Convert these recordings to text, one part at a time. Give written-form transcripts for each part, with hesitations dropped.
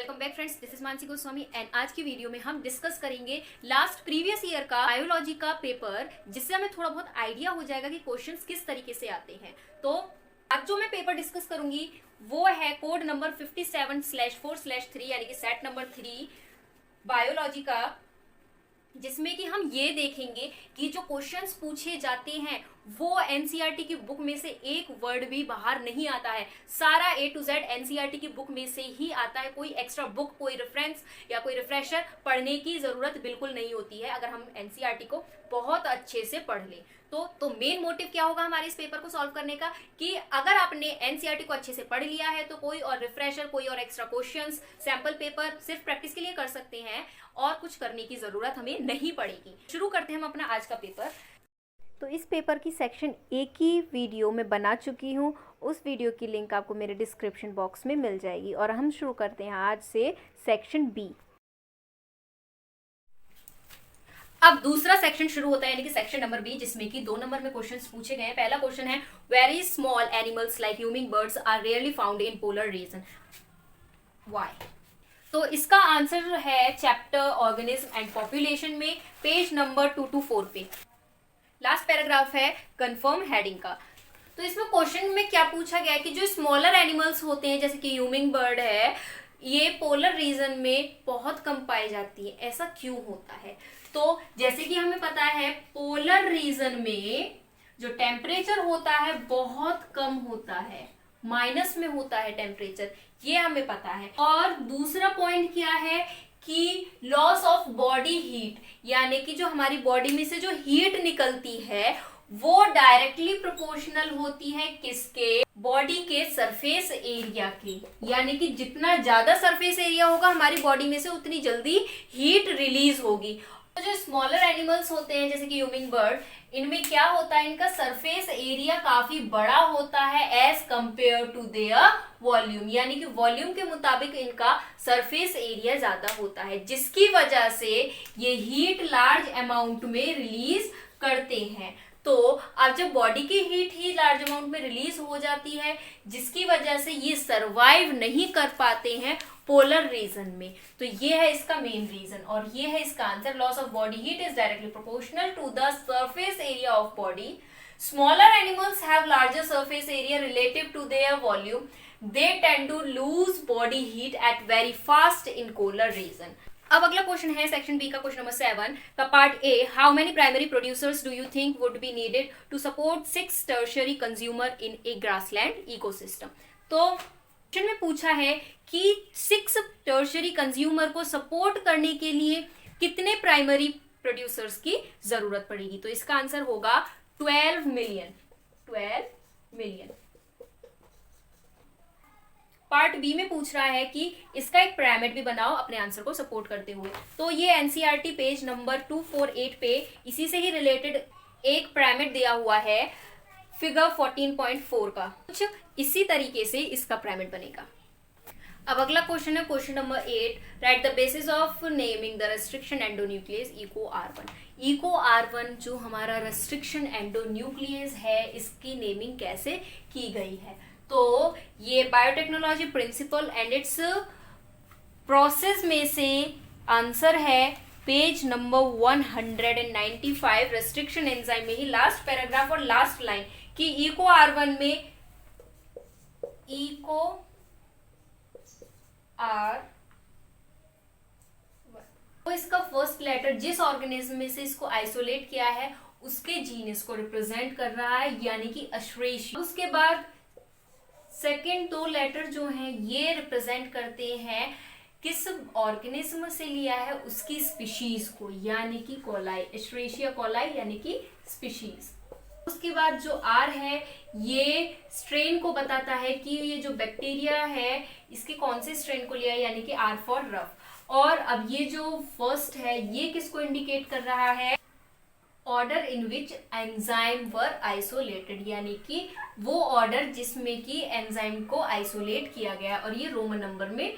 Welcome back friends, this is Mansi Goswami and आज की video में हम डिस्कस करेंगे लास्ट प्रीवियस ईयर का बायोलॉजी का पेपर, जिससे हमें थोड़ा बहुत आइडिया हो जाएगा कि क्वेश्चंस किस तरीके से आते हैं। तो आज जो मैं पेपर डिस्कस करूंगी वो है कोड नंबर 57/4/3 यानी कि सेट नंबर 3 बायोलॉजी का, जिसमें कि हम ये देखेंगे कि जो क्वेश्चंस पूछे जाते हैं वो एनसीईआरटी की बुक में से एक वर्ड भी बाहर नहीं आता है। सारा A to Z एनसीईआरटी की बुक में से ही आता है। कोई एक्स्ट्रा बुक, कोई रेफरेंस या कोई रिफ्रेशर पढ़ने की जरूरत बिल्कुल नहीं होती है अगर हम एनसीईआरटी को बहुत अच्छे से पढ़ लें। तो मेन मोटिव क्या होगा हमारे इस पेपर को सॉल्व करने का कि अगर आपने एनसीईआरटी को अच्छे से पढ़ लिया है तो कोई और रिफ्रेशर, कोई और एक्स्ट्रा क्वेश्चंस, सैंपल पेपर सिर्फ प्रैक्टिस के लिए कर सकते हैं और कुछ करने की जरूरत हमें नहीं पड़ेगी। शुरू करते हैं हम अपना आज का पेपर। तो इस पेपर की सेक्शन ए की वीडियो मैं बना चुकी हूँ, उस वीडियो की लिंक आपको मेरे डिस्क्रिप्शन बॉक्स में मिल जाएगी। और हम शुरू करते हैं आज से सेक्शन बी। अब दूसरा सेक्शन शुरू होता है यानी कि सेक्शन नंबर बी, जिसमें कि 2 नंबर में क्वेश्चंस पूछे गए हैं। पहला क्वेश्चन है very small animals like humming birds are rarely found in polar region, why. तो इसका आंसर है चैप्टर ऑर्गेनिज्म एंड पॉपुलेशन में पेज नंबर 224 पे। लास्ट पैराग्राफ है कंफर्म हेडिंग का। तो इसमें क्वेश्चन में क्या पूछा गया है कि जो स्मॉलर एनिमल्स होते हैं जैसे कि ह्यूमिंग बर्ड है, ये पोलर रीजन में बहुत कम पाई जाती है, ऐसा क्यों होता है। तो जैसे कि हमें पता है पोलर रीजन में जो टेम्परेचर होता है बहुत कम होता है, माइनस में होता है टेम्परेचर, ये हमें पता है। और दूसरा पॉइंट क्या है कि लॉस ऑफ बॉडी हीट, यानी कि जो हमारी बॉडी में से जो हीट निकलती है वो डायरेक्टली प्रोपोर्शनल होती है किसके, बॉडी के सरफेस एरिया के। यानी कि जितना ज्यादा सरफेस एरिया होगा हमारी बॉडी में से उतनी जल्दी हीट रिलीज होगी। तो जो स्मॉलर एनिमल्स होते हैं जैसे कि ह्यूमिंग बर्ड, इनमें क्या होता है, इनका सरफेस एरिया काफी बड़ा होता है as compare to their volume, यानी कि वॉल्यूम के मुताबिक इनका सरफेस एरिया ज्यादा होता है, जिसकी वजह से ये हीट लार्ज अमाउंट में रिलीज करते हैं। तो अब जब बॉडी की हीट ही लार्ज अमाउंट में रिलीज हो जाती है, जिसकी वजह से ये सरवाइव नहीं कर पाते हैं पोलर रीजन में। तो ये है इसका मेन रीजन और ये है इसका answer. Loss of body heat is directly proportional to the surface area of body. Smaller animals have larger surface area relative to their volume, they tend to lose body heat at very fast in polar region. अब अगला question है section B का, question number 7 का part A. How many primary producers do you think would be needed to support 6 tertiary consumer in A grassland ecosystem. तो question में पूछा है कि 6 टर्शियरी कंज्यूमर को सपोर्ट करने के लिए कितने प्राइमरी प्रोड्यूसर्स की जरूरत पड़ेगी। तो इसका आंसर होगा 12 मिलियन। 12 मिलियन। पार्ट बी में पूछ रहा है कि इसका एक पिरामिड भी बनाओ अपने आंसर को सपोर्ट करते हुए। तो ये एनसीईआरटी पेज नंबर 248 पे इसी से ही रिलेटेड एक पिरामिड दिया हुआ है फिगर 14.4 का, कुछ इसी तरीके से इसका पिरामिड बनेगा। अब अगला क्वेश्चन है question number 8। Right the basis of naming the restriction endonuclease eco R1। Eco R1 जो हमारा रेस्ट्रिक्शन एंडोन्यूक्लियस है, इसकी नेमिंग कैसे की गई है। तो ये biotechnology principle and it's process में से आंसर है पेज नंबर 195 रेस्ट्रिक्शन एंजाइम में ही लास्ट पैराग्राफ और लास्ट लाइन कि इको R1 में इको R1, तो इसका फर्स्ट लेटर जिस ऑर्गेनिज्म में से इसको आइसोलेट किया है उसके जीनस को रिप्रेजेंट कर रहा है, यानी कि एस्चेरेशिया। उसके बाद सेकेंड 2 लेटर जो हैं ये रिप्रेजेंट करते हैं किस ऑर्गेनिज्म से लिया है उसकी स्पीशीज को, यानी कि कोलाई, एस्चेरेशिया कोलाई यानी कि स्पीशीज। उसके बाद जो R है ये स्ट्रेन को बताता है कि ये जो बैक्टीरिया है इसके कौन से स्ट्रेन को लिया है, यानी कि R फॉर रफ। और अब ये जो फर्स्ट है ये किसको इंडिकेट कर रहा है, order in which enzyme were isolated, यानी कि वो ऑर्डर जिसमें कि एंजाइम को आइसोलेट किया गया और ये रोमन नंबर में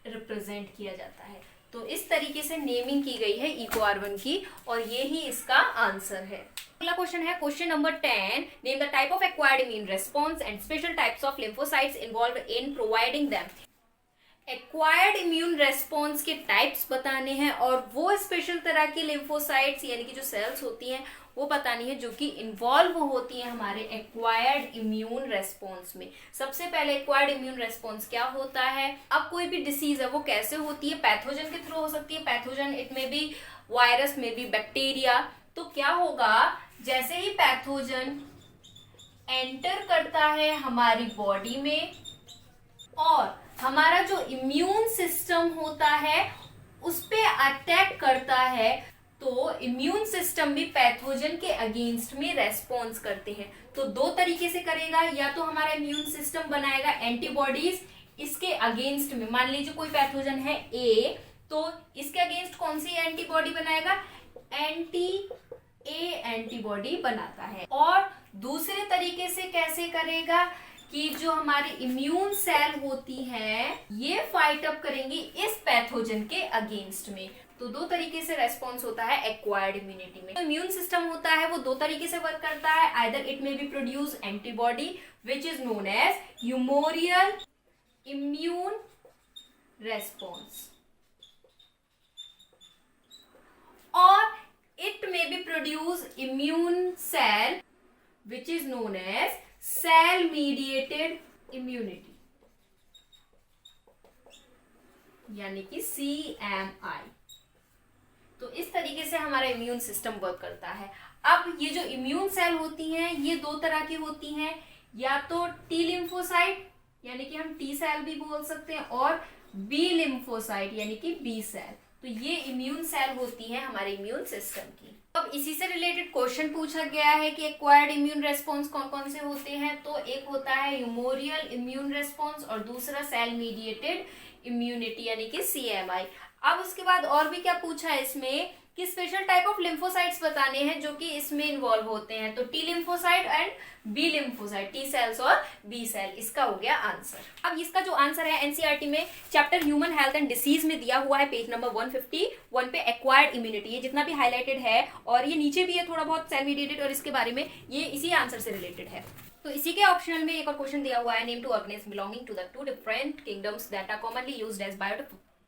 रिप्रेजेंट किया जाता है। तो इस तरीके से नेमिंग की गई है इको R1 की और ये ही इसका आंसर है। अगला क्वेश्चन है question number 10। Name the type of acquired immune response and special types of lymphocytes involve in providing them. Acquired immune response के टाइप्स बताने हैं और वो स्पेशल तरह की लिम्फोसाइट्स यानी कि जो सेल्स होती हैं वो बतानी है जो कि इन्वॉल्व होती हैं हमारे एक्वायर्ड इम्यून रेस्पॉन्स में। सबसे पहले एक्वायर्ड इम्यून रेस्पॉन्स क्या होता है। अब कोई भी डिसीज है वो कैसे होती है, पैथोजन के थ्रू हो सकती है। पैथोजन इट में भी वायरस में भी बैक्टीरिया। तो क्या होगा, जैसे ही पैथोजन एंटर करता है हमारी बॉडी में और हमारा जो इम्यून सिस्टम होता है उस पे अटैक करता है, तो इम्यून सिस्टम भी पैथोजन के अगेंस्ट में रेस्पॉन्स करते हैं। तो दो तरीके से करेगा, या तो हमारा इम्यून सिस्टम बनाएगा एंटीबॉडीज इसके अगेंस्ट में। मान लीजिए कोई पैथोजन है ए, तो इसके अगेंस्ट कौन सी एंटीबॉडी बनाएगा, एंटीबॉडी बनाता है। और दूसरे तरीके से कैसे करेगा कि जो हमारी इम्यून सेल होती है ये फाइट अप करेंगी इस पैथोजन के अगेंस्ट में। तो दो तरीके से रेस्पॉन्स होता है एक्वायर्ड इम्यूनिटी में। इम्यून सिस्टम होता है वो दो तरीके से वर्क करता है। Either it may be produce antibody which is known as humoral immune response, और it may be produce immune cell which is known as cell mediated immunity यानी कि CMI। तो इस तरीके से हमारा इम्यून सिस्टम वर्क करता है। अब ये जो इम्यून सेल होती हैं ये दो तरह की होती हैं, या तो टी लिम्फोसाइट यानी कि हम टी सेल भी बोल सकते हैं, और बी लिम्फोसाइट यानी कि बी सेल। तो ये इम्यून सेल होती है हमारे इम्यून सिस्टम की। अब इसी से रिलेटेड क्वेश्चन पूछा गया है कि एक्वायर्ड इम्यून रेस्पॉन्स कौन कौन से होते हैं। तो एक होता है ह्यूमोरियल इम्यून रेस्पॉन्स और दूसरा सेल मीडिएटेड इम्यूनिटी यानी कि CMI। अब उसके बाद और भी क्या पूछा है इसमें कि स्पेशल टाइप ऑफ लिम्फोसाइट्स बताने हैं जो कि इसमें इन्वॉल्व होते हैं। तो T lymphocyte and B lymphocyte, T cells और बी सेल, इसका हो गया आंसर। अब इसका जो आंसर है एनसीईआरटी में chapter human health and disease में दिया हुआ है पेज नंबर 151 पे एक्वायर्ड इम्यूनिटी। ये जितना भी हाईलाइटेड है और ये नीचे भी है थोड़ा बहुत सेल मीडिएटेड, और इसके बारे में ये इसी आंसर से रिलेटेड है। तो इसी के ऑप्शनल में एक और क्वेश्चन दिया हुआ है, name two organism belonging to the two different kingdoms that are commonly used as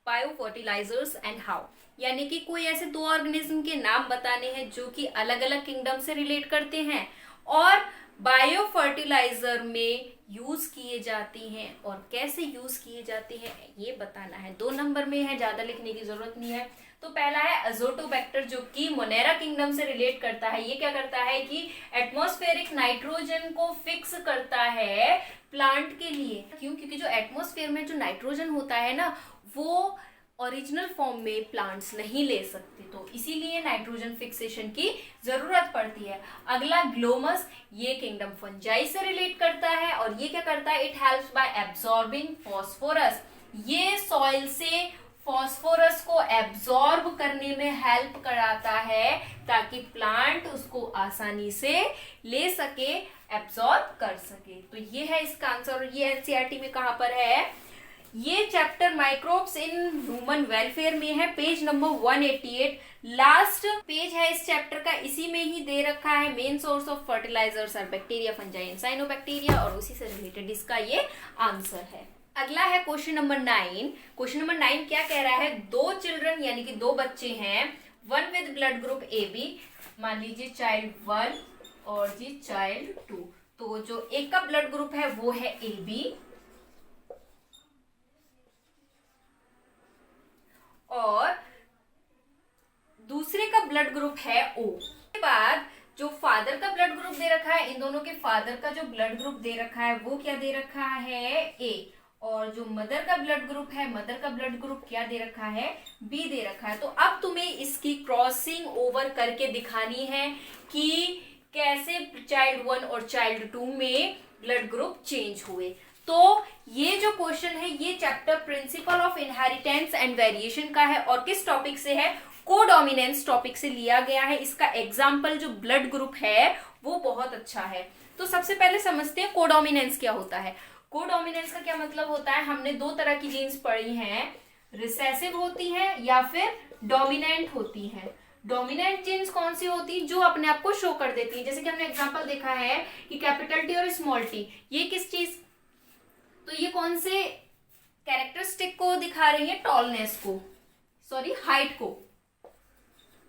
bio fertilizers and how. यानी कि कोई ऐसे दो ऑर्गेनिज्म के नाम बताने हैं जो कि अलग अलग किंगडम से रिलेट करते हैं और बायो फर्टिलाइजर में यूज किए जाती हैं, और कैसे यूज किए जाते हैं ये बताना है। 2 नंबर में है, ज्यादा लिखने की जरूरत नहीं है। तो पहला है अजोटोबैक्टर जो कि मोनेरा किंगडम से रिलेट करता है। ये क्या करता है कि एटमॉस्फेरिक नाइट्रोजन को फिक्स करता है प्लांट के लिए। क्यों? क्योंकि जो एटमॉस्फेयर में जो नाइट्रोजन होता है ना वो ओरिजिनल फॉर्म में प्लांट्स नहीं ले सकते, तो इसीलिए नाइट्रोजन फिक्सेशन की जरूरत पड़ती है। अगला ग्लोमस, ये किंगडम फंजाई से रिलेट करता है और ये क्या करता है, it helps by absorbing phosphorus. ये सॉइल से फॉस्फोरस को एब्सॉर्ब करने में हेल्प कराता है ताकि प्लांट उसको आसानी से ले सके, एब्सॉर्ब कर सके। तो ये है इसका आंसर। और ये एनसीईआरटी में कहां पर है, ये chapter microbes in human welfare में है, पेज नंबर 188, लास्ट पेज है इस चैप्टर का। इसी में ही दे रखा है main source of fertilizers are bacteria, fungi and cyanobacteria, और उसी से रिलेटेड इसका ये आंसर है। अगला है क्वेश्चन नंबर 9। क्वेश्चन नंबर 9 क्या कह रहा है, 2 चिल्ड्रन यानी कि 2 बच्चे हैं, one with blood group AB, मान लीजिए चाइल्ड 1 और जी चाइल्ड 2। तो जो एक का ब्लड ग्रुप है वो है AB और दूसरे का ब्लड ग्रुप है O। के बाद जो फादर का ब्लड ग्रुप दे रखा है, इन दोनों के फादर का जो ब्लड ग्रुप दे रखा है वो क्या दे रखा है, A। और जो मदर का ब्लड ग्रुप है, मदर का ब्लड ग्रुप क्या दे रखा है, B दे रखा है। तो अब तुम्हें इसकी क्रॉसिंग ओवर करके दिखानी है कि कैसे चाइल्ड 1 और चाइल्ड 2 में ब्लड ग्रुप चेंज हुए। तो ये जो क्वेश्चन है ये chapter principle of inheritance and variation का है और किस टॉपिक से है, कोडोमिनेंस टॉपिक से लिया गया है। इसका एग्जाम्पल जो ब्लड ग्रुप है वो बहुत अच्छा है। तो सबसे पहले समझते हैं कोडोमिनेंस क्या होता है। कोडोमिनेंस का क्या मतलब होता है, हमने 2 तरह की जीन्स पढ़ी हैं, रिसेसिव होती हैं या फिर डोमिनेंट होती हैं। डोमिनेंट जीन्स कौन सी होती है, जो अपने आप को शो कर देती है। जैसे कि हमने एग्जांपल देखा है कि कैपिटल टी और स्मॉल टी, ये किस चीज, तो ये कौन से कैरेक्टरिस्टिक को दिखा रही है टॉलनेस को, सॉरी हाइट को।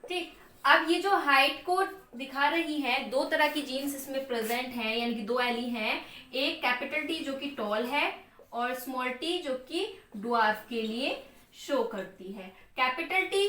ठीक, अब ये जो हाइट को दिखा रही है, दो तरह की जीन्स इसमें प्रेजेंट हैं, यानी कि दो एली हैं, एक कैपिटल टी जो कि टॉल है और स्मॉल टी जो कि ड्वार्फ के लिए शो करती है। कैपिटल टी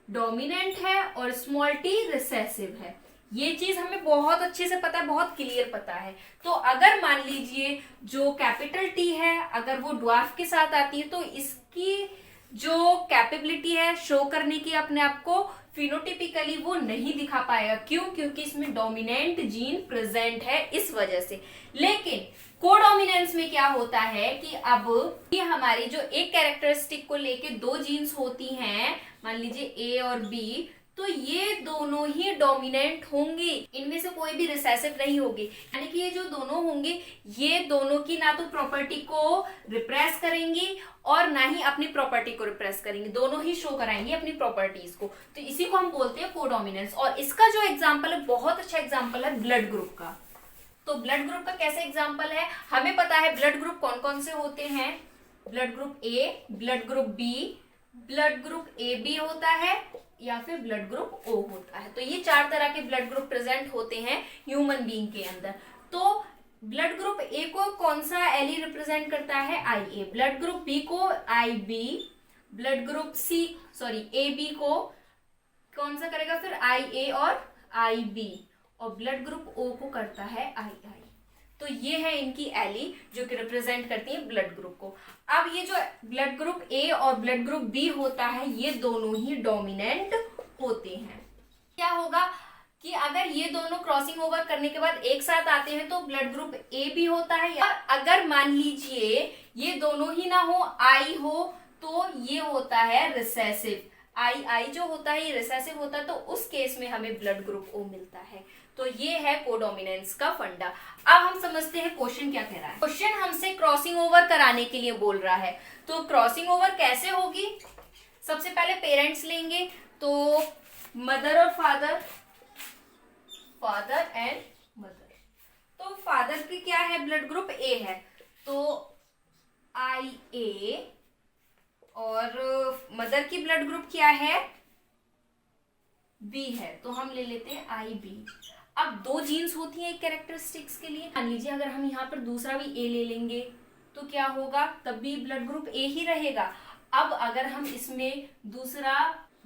डोमिनेंट है और स्मॉल टी रिसेसिव है। ये चीज हमें बहुत अच्छे से पता है, बहुत क्लियर पता है। तो अगर मान लीजिए जो कैपिटल टी है अगर वो ड्वार्फ के साथ आती है तो इसकी जो कैपेबिलिटी है शो करने की अपने आप को, फिनोटिपिकली वो नहीं दिखा पाएगा। क्यों? क्योंकि इसमें डोमिनेंट जीन प्रेजेंट है, इस वजह से। लेकिन कोडोमिनेंस में क्या होता है कि अब ये हमारी जो एक कैरेक्टरिस्टिक को लेके दो जीन्स होती हैं, मान लीजिए ए और बी, तो ये दोनों ही डोमिनेंट होंगी, इनमें से कोई भी रिसेसिव नहीं होगी। यानी कि ये जो दोनों होंगे ये दोनों की ना तो प्रॉपर्टी को रिप्रेस करेंगी और ना ही अपनी प्रॉपर्टी को रिप्रेस करेंगी, दोनों ही शो कराएंगी अपनी प्रॉपर्टीज को। तो इसी को हम बोलते हैं कोडोमिनेंस। और इसका जो एग्जाम्पल है, बहुत अच्छा एग्जाम्पल है ब्लड ग्रुप का। तो ब्लड ग्रुप का कैसे एग्जाम्पल है? हमें पता है ब्लड ग्रुप कौन कौन से होते हैं। Blood group A, blood group B, blood group A B होता है या फिर ब्लड ग्रुप ओ होता है। तो ये चार तरह के ब्लड ग्रुप प्रेजेंट होते हैं ह्यूमन बीइंग के अंदर। तो ब्लड ग्रुप ए को कौन सा एली रिप्रेजेंट करता है? I A. Blood group B को I B, blood group C sorry A B को कौन सा करेगा फिर? आई ए और आई बी, और ब्लड ग्रुप ओ को करता है आई आई। तो ये है इनकी एली जो कि रिप्रेजेंट करती है ब्लड ग्रुप को। अब ये जो ब्लड ग्रुप ए और ब्लड ग्रुप बी होता है ये दोनों ही डोमिनेंट होते हैं। क्या होगा कि अगर ये दोनों क्रॉसिंग ओवर करने के बाद एक साथ आते हैं तो ब्लड ग्रुप ए भी होता है। या अगर मान लीजिए ये दोनों ही ना हो, आई हो, तो ये होता है रिसेसिव। आई आई जो होता है ये रिसेसिव होता है, तो उस केस में हमें ब्लड ग्रुप ओ मिलता है। तो ये है कोडोमिनेंस का फंडा। अब हम समझते हैं क्वेश्चन क्या कह रहा है। क्वेश्चन हमसे क्रॉसिंग ओवर कराने के लिए बोल रहा है। तो क्रॉसिंग ओवर कैसे होगी? सबसे पहले पेरेंट्स लेंगे, तो मदर और फादर, फादर एंड मदर। तो फादर की क्या है? ब्लड ग्रुप ए है, तो आई ए, और मदर की ब्लड ग्रुप क्या है? बी है, तो हम ले लेते हैं आई बी। अब दो जीन्स होती हैं एक कैरेक्टरिस्टिक्स के लिए। मान लीजिए अगर हम यहाँ पर दूसरा भी ए ले लेंगे तो क्या होगा? तब भी ब्लड ग्रुप ए ही रहेगा। अब अगर हम इसमें दूसरा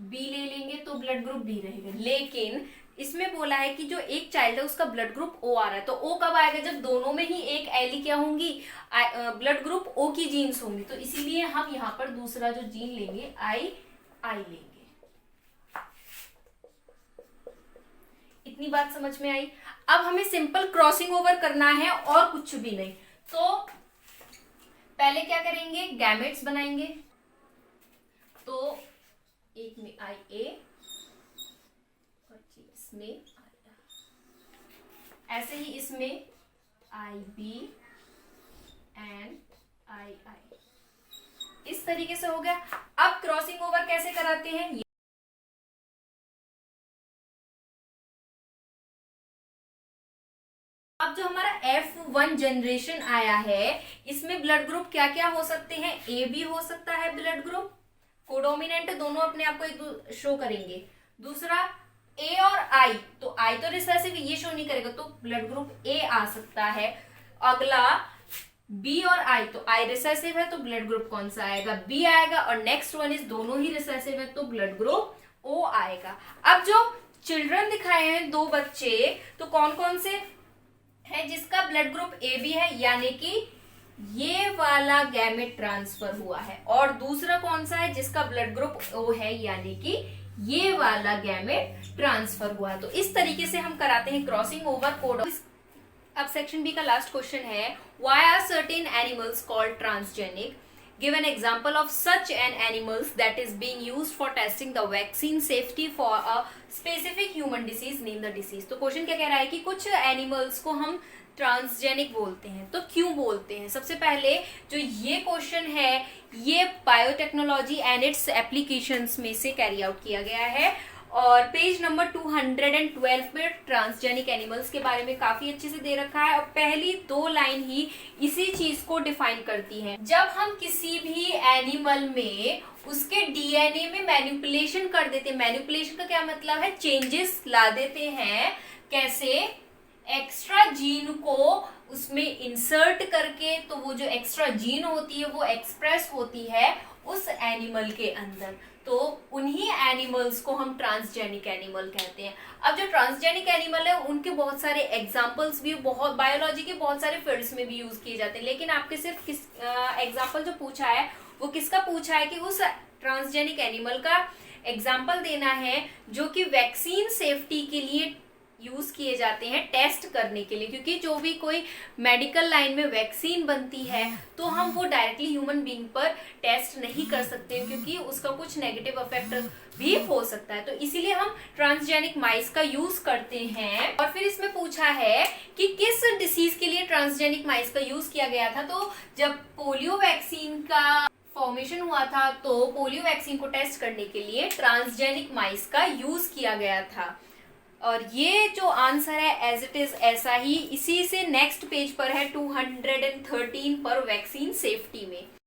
बी ले लेंगे तो ब्लड ग्रुप बी रहेगा। लेकिन इसमें बोला है कि जो एक चाइल्ड है उसका ब्लड ग्रुप ओ आ रहा है, तो ओ कब आएगा? जब दोनों में ही एक एली क्या होंगी? ब्लड ग्रुप ओ की जीन्स होंगी। तो इसीलिए हम यहाँ पर दूसरा जो जीन लेंगे आई आई लेंगे। इतनी बात समझ में आई? अब हमें सिंपल क्रॉसिंग ओवर करना है और कुछ भी नहीं। तो पहले क्या करेंगे? गैमेट्स बनाएंगे। तो एक में आई ए और इसमें आई, ऐसे ही इसमें आई बी एंड आई आई, इस तरीके से हो गया। अब क्रॉसिंग ओवर कैसे कराते हैं? अब जो हमारा F1 जनरेशन आया है इसमें ब्लड ग्रुप क्या क्या हो सकते हैं? ए भी हो सकता है ब्लड ग्रुप, कोडोमिनेंट दोनों अपने आप को एक शो करेंगे। दूसरा ए और आई, तो आई तो रिसेसिव ये शो नहीं करेगा, तो ब्लड ग्रुप ए आ सकता है। अगला बी और आई, तो आई रिसेसिव है तो ब्लड ग्रुप कौन सा आएगा? बी आएगा। और नेक्स्ट वन इज दोनों ही रिसेसिव है तो ब्लड ग्रुप ओ आएगा। अब जो चिल्ड्रन दिखाए हैं दो बच्चे, तो कौन कौन से है जिसका ब्लड ग्रुप ए बी है, यानी कि ये वाला गैमेट ट्रांसफर हुआ है। और दूसरा कौन सा है जिसका ब्लड ग्रुप ओ है, यानी कि ये वाला गैमेट ट्रांसफर हुआ है। तो इस तरीके से हम कराते हैं क्रॉसिंग ओवर कोड। अब सेक्शन बी का लास्ट क्वेश्चन है, why are certain animals called transgenic? Give an example of such an animals that is being used for testing the vaccine safety for a specific human disease. Name the disease. तो question क्या कह रहा है कि कुछ animals को हम transgenic बोलते हैं। तो क्यों बोलते हैं? सबसे पहले जो ये क्वेश्चन है ये बायोटेक्नोलॉजी एंड इट्स एप्लीकेशंस में से कैरी आउट किया गया है। और पेज नंबर 212 पे ट्रांसजेनिक एनिमल्स के बारे में काफी अच्छे से दे रखा है और पहली 2 लाइन ही इसी चीज को डिफाइन करती है। जब हम किसी भी एनिमल में उसके डीएनए में मैनिपुलेशन कर देते हैं, मैनिपुलेशन का क्या मतलब है, चेंजेस ला देते हैं, कैसे, एक्स्ट्रा जीन को उसमें इंसर्ट करके, तो वो जो एक्स्ट्रा जीन होती है वो एक्सप्रेस होती है उस एनिमल के अंदर, तो उन्हीं एनिमल्स को हम ट्रांसजेनिक एनिमल कहते हैं। अब जो ट्रांसजेनिक एनिमल है उनके बहुत सारे एग्जांपल्स भी बहुत बायोलॉजी के बहुत सारे फील्ड्स में भी यूज किए जाते हैं, लेकिन आपके सिर्फ किस एग्जांपल जो पूछा है वो किसका पूछा है कि उस ट्रांसजेनिक एनिमल का एग्जाम्पल देना है जो कि वैक्सीन सेफ्टी के लिए यूज किए जाते हैं, टेस्ट करने के लिए, क्योंकि जो भी कोई मेडिकल लाइन में वैक्सीन बनती है तो हम वो डायरेक्टली ह्यूमन बीइंग पर टेस्ट नहीं कर सकते क्योंकि उसका कुछ नेगेटिव इफेक्ट भी हो सकता है, तो इसीलिए हम ट्रांसजेनिक माइस का यूज करते हैं। और फिर इसमें पूछा है कि किस डिसीज के लिए ट्रांसजेनिक माइस का यूज किया गया था, तो जब पोलियो वैक्सीन का फॉर्मेशन हुआ था तो पोलियो वैक्सीन को टेस्ट करने के लिए ट्रांसजेनिक माइस का यूज किया गया था। और ये जो आंसर है एज इट इज ऐसा ही इसी से नेक्स्ट पेज पर है 213 पर वैक्सीन सेफ्टी में।